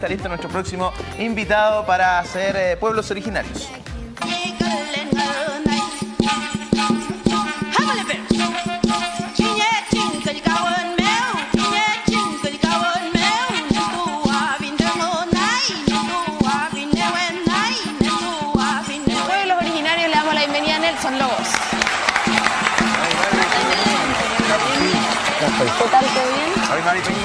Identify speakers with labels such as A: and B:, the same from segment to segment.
A: Está listo nuestro próximo invitado para hacer pueblos originarios.
B: Pueblos originarios, le damos la bienvenida a Nelson Lobos. ¿Qué tal? ¿Todo bien?
A: Hoy Mari Peñi.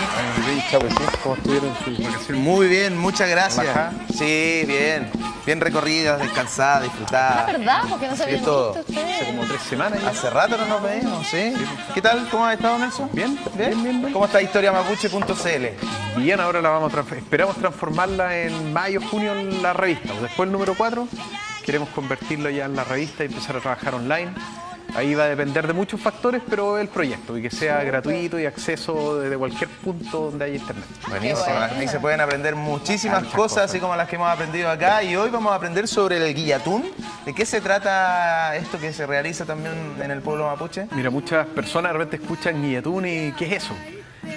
C: ¿Cómo estuvieron sus vacaciones?
A: Muy bien, muchas gracias.
C: ¿Bajá?
A: Sí, bien. Bien recorridas, descansadas, disfrutadas.
B: La verdad, porque no se habían
A: todo.
B: visto ustedes.
C: Hace como 3 semanas ya.
A: Hace rato no nos veíamos, ¿sí? ¿Qué tal? ¿Cómo has estado, Nelson?
C: Bien, bien.
A: ¿Cómo está historiamapuche.cl?
C: Bien, ahora la vamos esperamos transformarla en mayo, junio en la revista. Después el número 4, queremos convertirlo ya en la revista y empezar a trabajar online. Ahí va a depender de muchos factores, pero el proyecto, y que sea gratuito y acceso desde cualquier punto donde haya internet.
A: Buenísimo.
B: Qué bueno.
A: Ahí se pueden aprender muchísimas
C: Muchas
A: cosas,
C: cosas.
A: así como las que hemos aprendido acá. Y hoy vamos a aprender sobre el guillatún. ¿De qué se trata esto que se realiza también en el pueblo mapuche?
C: Mira, muchas personas de repente escuchan guillatún y ¿qué es eso?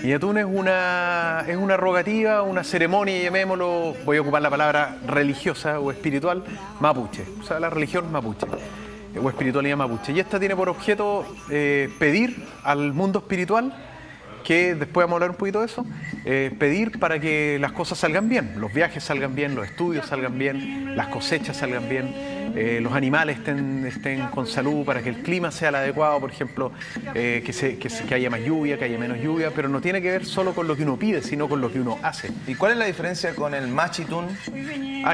C: Guillatún es una rogativa, una ceremonia, llamémoslo, voy a ocupar la palabra religiosa o espiritual, mapuche, o sea, la religión mapuche o espiritualidad mapuche. Y esta tiene por objeto pedir al mundo espiritual, que después vamos a hablar un poquito de eso, pedir para que las cosas salgan bien, los viajes salgan bien, los estudios salgan bien, las cosechas salgan bien, los animales estén con salud, para que el clima sea el adecuado, por ejemplo, que haya más lluvia, que haya menos lluvia, pero no tiene que ver solo con lo que uno pide, sino con lo que uno hace.
A: ¿Y cuál es la diferencia con el machitún?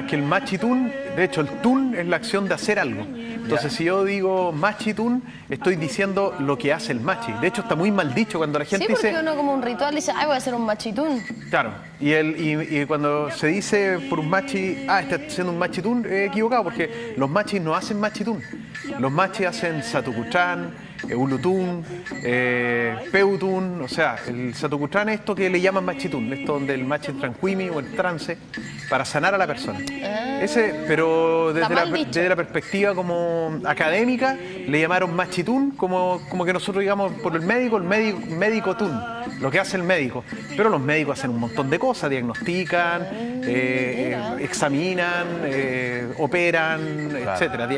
C: Que el machitún, de hecho el tún es la acción de hacer algo. Entonces si yo digo machitún, estoy diciendo lo que hace el machi. De hecho está muy mal dicho cuando la gente
B: Sí, porque
C: dice...
B: uno como un ritual dice, ay, voy a hacer un machitún.
C: Claro, y cuando se dice por un machi, está haciendo un machitún, equivocado, porque los machis no hacen machitún. Los machis hacen satucutrán, ulutún, peutún, o sea, el satucutrán es esto que le llaman machitún, esto donde el machi entra en cuimi o en trance para sanar a la persona. Pero desde la perspectiva como académica, le llamaron machitún como que nosotros digamos por el médico tún, lo que hace el médico. Pero los médicos hacen un montón de cosas, diagnostican, examinan, operan, etcétera,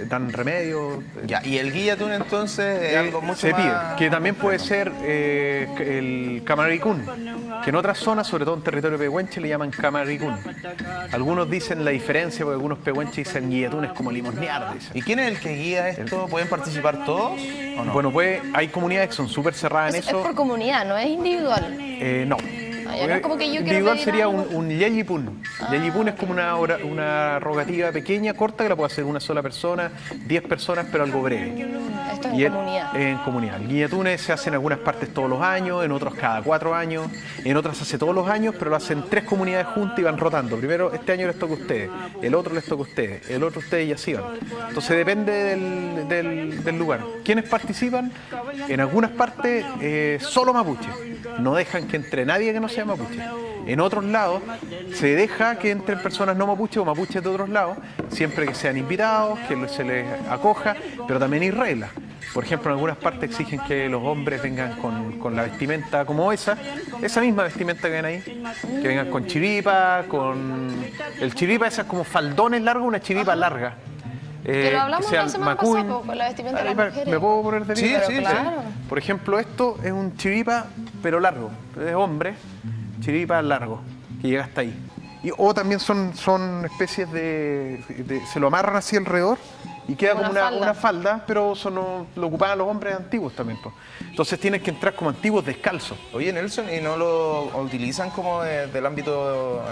C: dan remedios.
A: Ya, y el guillatún entonces es algo mucho
C: Se pide,
A: más...
C: que también puede ser el camaricún, que en otras zonas, sobre todo en territorio pehuenche, le llaman camaricún. Algunos dicen la diferencia, porque algunos pehuenches dicen guillatún es como limosnear, dicen.
A: ¿Y quién es el que guía esto? ¿Pueden participar todos o no?
C: Bueno, pues hay comunidades que son súper cerradas en
B: Es
C: eso.
B: por comunidad, no es individual.
C: No.
B: Ya no es como que yo quiero
C: Individual
B: pedir
C: sería
B: algo.
C: un yeyipún. Yeyipún es como una rogativa pequeña, corta, que la puede hacer una sola persona, 10 personas, pero algo breve.
B: Esto es
C: Y
B: en comunidad.
C: En comunidad. El guillatunes se hace en algunas partes todos los años, en otros cada 4 años, en otras se hace todos los años, pero lo hacen 3 comunidades juntas y van rotando. Primero este año les toca a ustedes, el otro les toca a ustedes, el otro a ustedes y así van. Entonces depende del lugar. ¿Quiénes participan? En algunas partes solo mapuche. No dejan que entre nadie que no sea mapuche. En otros lados se deja que entren personas no mapuches o mapuches de otros lados, siempre que sean invitados, que se les acoja, pero también hay reglas. Por ejemplo, en algunas partes exigen que los hombres vengan con la vestimenta como esa misma vestimenta que ven ahí, que vengan con chiripa, el chiripa esas como faldones largos, una chiripa larga.
B: Que lo hablamos la semana pasada con la vestimenta de las mujeres.
C: ¿Me puedo poner de pie?
A: Sí,
B: claro.
C: Por ejemplo, esto es un chiripa, pero largo, es hombre, chiripa largo, que llega hasta ahí. O también son especies se lo amarran así alrededor y queda como una falda, pero eso lo ocupaban los hombres antiguos también, pues. Entonces tienes que entrar como antiguos descalzos.
A: Oye, Nelson, ¿y no lo utilizan como del ámbito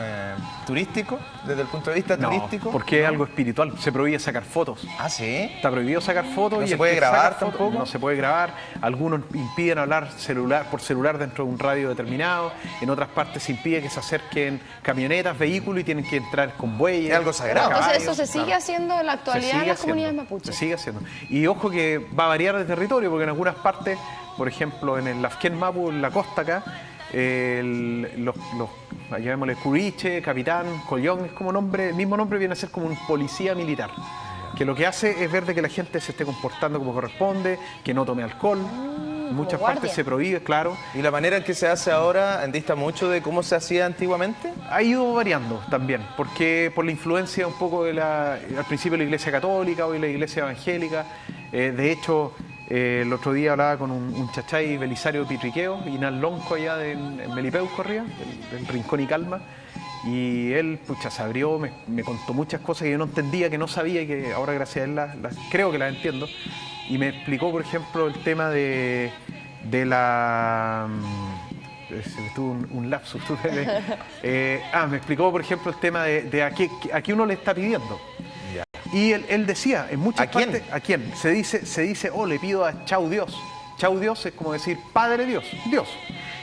A: turístico, desde el punto de vista turístico?
C: Porque es algo espiritual, se prohíbe sacar fotos.
A: Ah, ¿sí?
C: Está prohibido sacar fotos.
A: ¿No
C: y
A: se
C: el
A: puede
C: que
A: grabar
C: saca fotos,
A: tampoco?
C: No se puede grabar. Algunos impiden hablar por celular dentro de un radio determinado. En otras partes se impide que se acerquen camionetas, vehículos y tienen que entrar con bueyes.
A: Es algo sagrado.
B: Entonces
C: caballos,
B: eso se sigue haciendo en la actualidad en las comunidades mapuches.
C: Se sigue haciendo. Y ojo que va a variar de territorio, porque en algunas partes, por ejemplo, en el Lafken Mapu, en la costa acá, llamémosle curiche, capitán, collón, es como nombre, el mismo nombre viene a ser como un policía militar, que lo que hace es ver de que la gente se esté comportando como corresponde, que no tome alcohol, En muchas
B: guardia.
C: partes se prohíbe, claro.
A: ¿Y la manera en que se hace ahora dista mucho de cómo se hacía antiguamente?
C: Ha ido variando también, porque por la influencia un poco de al principio de la Iglesia Católica, hoy la Iglesia Evangélica. De hecho, el otro día hablaba con un chachay Belisario Pitriqueo, Inal Lonco allá en Melipeu corría, del Rincón y Calma. Y él, pucha, se abrió, me contó muchas cosas que yo no entendía, que no sabía y que ahora gracias a él creo que las entiendo. Y me explicó, por ejemplo, el tema de la... Se me tuvo un lapsus. Me explicó, por ejemplo, el tema de a qué uno le está pidiendo.
A: Ya.
C: Y él decía, en muchas
A: ¿A quién?
C: partes... ¿A quién? Se dice, le pido a Chau Dios. Chau Dios es como decir Padre Dios, Dios.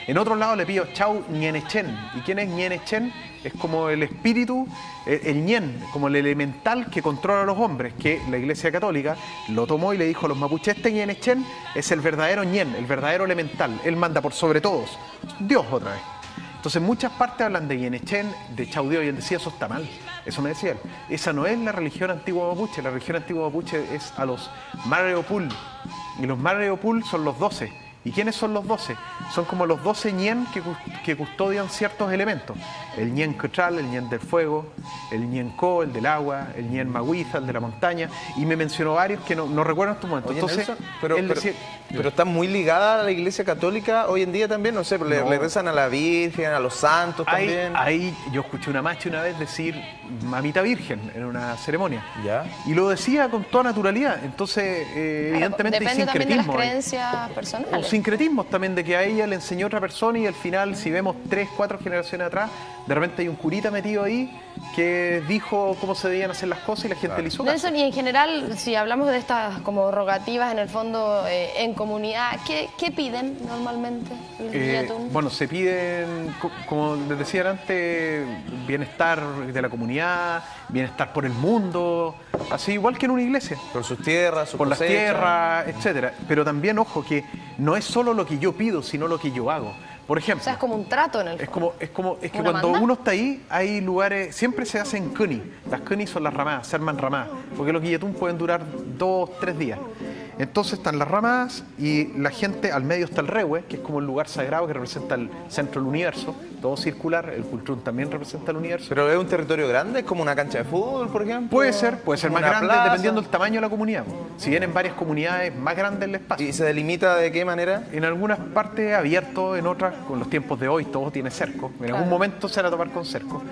C: En otro lado le pido Chau Ñenechen. ¿Y quién es Ñenechen? Es como el espíritu, el ñen, como el elemental que controla a los hombres, que la Iglesia Católica lo tomó y le dijo a los mapuches, este Ñenechen es el verdadero ñen, el verdadero elemental. Él manda por sobre todos. Dios otra vez. Entonces, en muchas partes hablan de Ñenechen, de Chau Dios, y él decía, eso está mal. Eso me decía él. Esa no es la religión antigua mapuche. La religión antigua mapuche es a los Mareopul. Y los Mareopul son los 12. ¿Y quiénes son los 12? Son como los 12 ñen que custodian ciertos elementos. El ñen Cotral, el ñen del fuego, el ñen Co, el del agua, el ñen Maguiza, el de la montaña. Y me mencionó varios que no recuerdo en estos momentos.
A: Oye,
C: Entonces,
A: Nelson,
C: él decía...
A: pero está muy ligada a la Iglesia Católica hoy en día también, no sé, le rezan a la Virgen, a los santos también.
C: Ahí yo escuché una macha una vez decir Mamita Virgen en una ceremonia.
A: Ya.
C: Y lo decía con toda naturalidad. Entonces, evidentemente hay
B: Depende también de las
C: sincretismo ahí.
B: creencias personales.
C: O sincretismos también de que a ella le enseñó otra persona y al final, si vemos 3, 4 generaciones atrás, de repente hay un curita metido ahí que dijo cómo se debían hacer las cosas y la gente le hizo caso.
B: Nelson, y en general, si hablamos de estas como rogativas en el fondo en comunidad, ¿qué piden normalmente los Guillatún?
C: Bueno, se piden, como les decía antes, bienestar de la comunidad, bienestar por el mundo, así igual que en una iglesia.
A: Por sus tierras,
C: Por las tierras, etcétera. Pero también, ojo, que no es solo lo que yo pido, sino lo que yo hago. Por
B: O
C: ejemplo,
B: sea, es como un trato en el fondo.
C: es que
B: ¿Una
C: cuando
B: manda?
C: uno está ahí, hay lugares, siempre se hacen cuni. Las cuni son las ramadas, se arman ramadas, porque los guillatún pueden durar 2, 3 días. Entonces están las ramadas y la gente, al medio está el rehue, que es como el lugar sagrado que representa el centro del universo, todo circular, el cultrún también representa el universo.
A: Pero es un territorio grande, es como una cancha de fútbol, por ejemplo.
C: Puede ser
A: como
C: más
A: una
C: grande
A: plaza.
C: dependiendo del tamaño de la comunidad. Si bien en varias comunidades más grande el espacio.
A: ¿Y se delimita de qué manera?
C: En algunas partes abierto, en otras, con los tiempos de hoy, todo tiene cerco. En algún momento se hará tomar con cerco.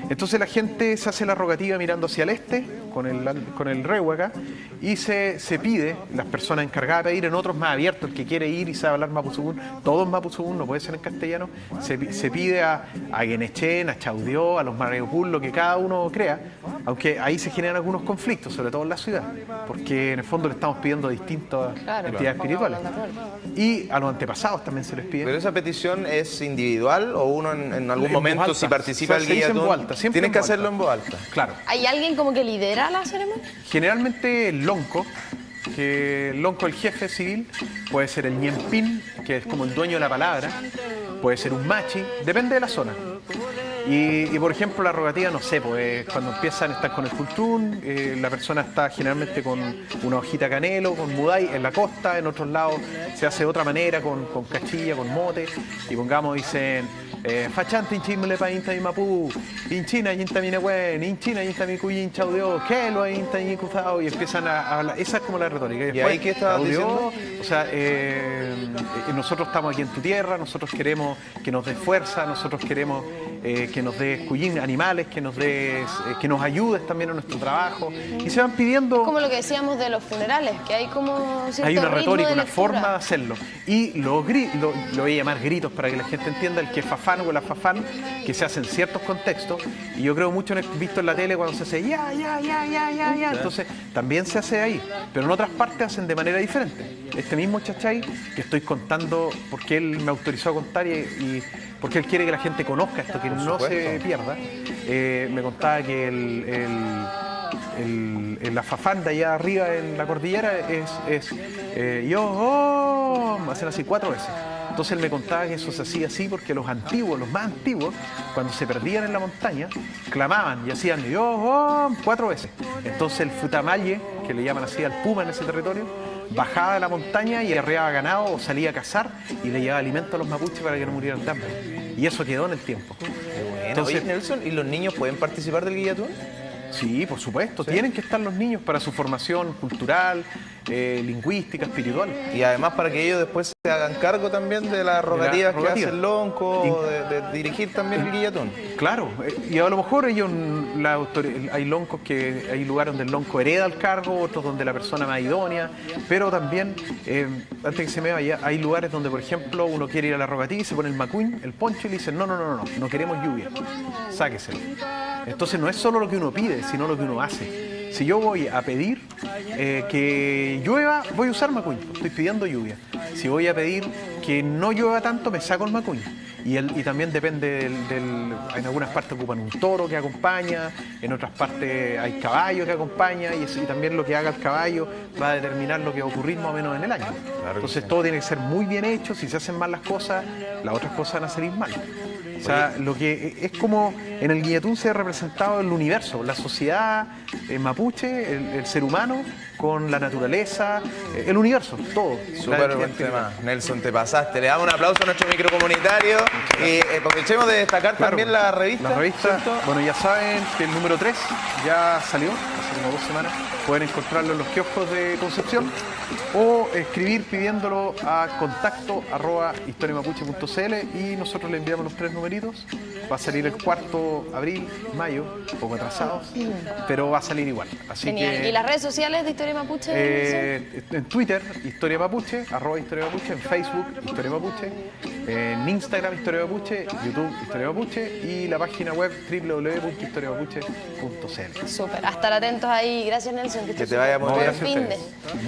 C: Entonces la gente se hace la rogativa mirando hacia el este, con el rehue acá, y se pide, las personas encargadas de pedir, en otros más abiertos, el que quiere ir y sabe hablar mapuzungún, todo es mapuzungún, no puede ser en castellano, se pide a Guenechen, a Chaudió, a los Mareopul, lo que cada uno crea, aunque ahí se generan algunos conflictos, sobre todo en la ciudad, porque en el fondo le estamos pidiendo a distintas entidades espirituales. Y a los antepasados también se les pide.
A: ¿Pero esa petición es individual o uno en algún
C: En
A: momento,
C: voz alta.
A: si participa el
C: Se dice en
A: guillatún,
C: voz alta, siempre
A: tienes
C: en
A: que
C: voz
A: hacerlo
C: alta.
A: en voz alta?
C: Claro.
B: ¿Hay alguien como que lidera la ceremonia?
C: Generalmente el lonco, que el lonco, el jefe civil, puede ser el ñempín, que es como el dueño de la palabra, puede ser un machi, depende de la zona. Y por ejemplo, la rogativa, no sé, pues cuando empiezan, están con el cultrún, la persona está generalmente con una hojita canelo, con muday en la costa, en otros lados se hace de otra manera, con cachilla, con mote, y pongamos, dicen, Fachante inchimle pa inta mi mapú, inchina yinta mi nehuen, inchina yinta mi cuyin chaudio, que lo inta mi cuzao, y empiezan a hablar. Esa es como la retórica.
A: ¿Y ahí qué estabas diciendo?
C: O sea, nosotros estamos aquí en tu tierra, nosotros queremos que nos des fuerza, nosotros queremos que nos des cuyin animales, que nos ayudes también en nuestro trabajo. Y se van pidiendo.
B: Como lo que decíamos de los funerales, que hay como cierto
C: Hay una
B: ritmo
C: retórica,
B: de
C: una
B: lectura.
C: forma de hacerlo. Y lo voy a llamar gritos para que la gente entienda, el que fafán o la fafán, que se hace en ciertos contextos. Y yo creo mucho visto en la tele cuando se hace ya. Entonces también se hace ahí. Pero en otras partes hacen de manera diferente. Este mismo chachay que estoy contando, porque él me autorizó a contar y porque él quiere que la gente conozca esto, que no se pierda, me contaba que la fafán de allá arriba en la cordillera es hacen así 4 veces. Entonces él me contaba que eso se hacía así porque los más antiguos, cuando se perdían en la montaña, clamaban y hacían 4 veces. Entonces el futamalle, que le llaman así al puma en ese territorio, bajaba de la montaña y arreaba ganado o salía a cazar y le llevaba alimento a los mapuches para que no murieran de hambre. Y eso quedó en el tiempo.
A: Bueno,
C: Entonces,
A: oye, Nelson, ¿y los niños pueden participar del guillatún?
C: sí, por supuesto, tienen que estar los niños para su formación cultural, lingüística, espiritual.
A: Y además para que ellos después se hagan cargo también de las rogativas que
C: rogativa.
A: hace el lonco, de dirigir también el guillatún.
C: Claro, y a lo mejor ellos, hay loncos hay lugares donde el lonco hereda el cargo, otros donde la persona más idónea, pero también, antes que se me vaya, hay lugares donde, por ejemplo, uno quiere ir a la rogativa y se pone el macuñ, el poncho y le dicen, no queremos lluvia, sáqueselo. Entonces no es solo lo que uno pide, sino lo que uno hace. Si yo voy a pedir que llueva, voy a usar macuñ, estoy pidiendo lluvia. Si voy a pedir que no llueva tanto, me saco el macuñ. Y también depende en algunas partes ocupan un toro que acompaña, en otras partes hay caballo que acompaña, y también lo que haga el caballo va a determinar lo que va a ocurrir más o menos en el año. Entonces todo tiene que ser muy bien hecho. Si se hacen mal las cosas, las otras cosas van a salir mal. O sea, lo que es como en el guillatún se ha representado el universo, la sociedad mapuche, el ser humano, con la naturaleza, el universo, todo.
A: Súper buen tema. Nelson, te pasaste. Le damos un aplauso a nuestro microcomunitario. Y aprovechemos de destacar también la revista.
C: La revista, bueno, ya saben que el número 3 ya salió, hace como 2 semanas. Pueden encontrarlo en los kioscos de Concepción o escribir pidiéndolo a contacto@historiamapuche.cl y nosotros le enviamos los 3 numeritos. Va a salir el 4 de abril, mayo, un poco atrasados, pero va a salir igual. Así
B: Genial.
C: que,
B: ¿Y las redes sociales de Historia Mapuche?
C: en Twitter, Historia Mapuche, @Historia Mapuche, en Facebook, Historia Mapuche, en Instagram, Historia Mapuche, YouTube, Historia Mapuche y la página web www.historiamapuche.cl.
B: Súper. Hasta atentos ahí. Gracias, Nelson.
A: Que te vaya muy
B: buen
A: bien.
C: Gracias a
B: fin de.
C: ustedes.